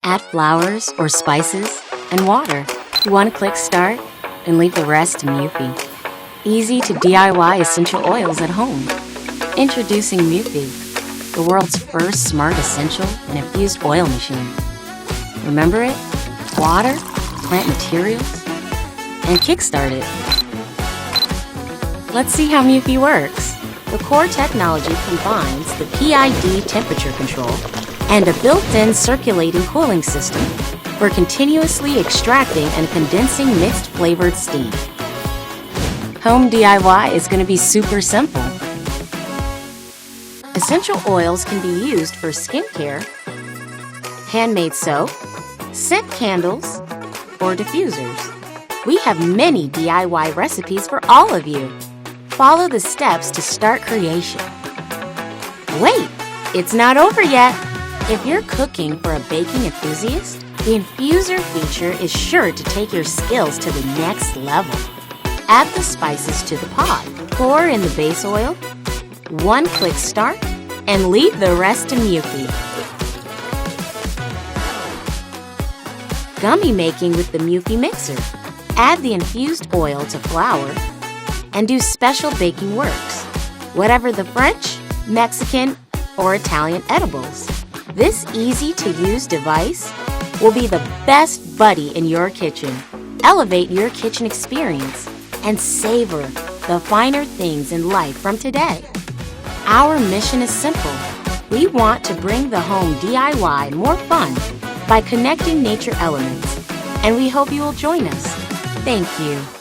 Add flowers or spices and water. One-click start and leave the rest to MUFEE. Easy to DIY essential oils at home. Introducing MUFEE, the world's first smart essential and infused oil machine. Remember it? Water, plant materials, and kickstart it. Let's see how MUFEE works. The core technology combines the PID temperature control and a built-in circulating cooling system for continuously extracting and condensing mixed flavored steam. Home DIY is going to be super simple. Essential oils can be used for skincare, handmade soap, scent candles, or diffusers. We have many DIY recipes for all of you. Follow the steps to start creation. Wait, it's not over yet. If you're cooking for a baking enthusiast, the Infuser feature is sure to take your skills to the next level. Add the spices to the pot, pour in the base oil, one-click start, and leave the rest to MUFEE. Gummy making with the MUFEE mixer. Add the infused oil to flour and do special baking works, whatever the French, Mexican, or Italian edibles. This easy-to-use device will be the best buddy in your kitchen. Elevate your kitchen experience and savor the finer things in life from today. Our mission is simple. We want to bring the home DIY more fun by connecting nature elements, and we hope you will join us. Thank you.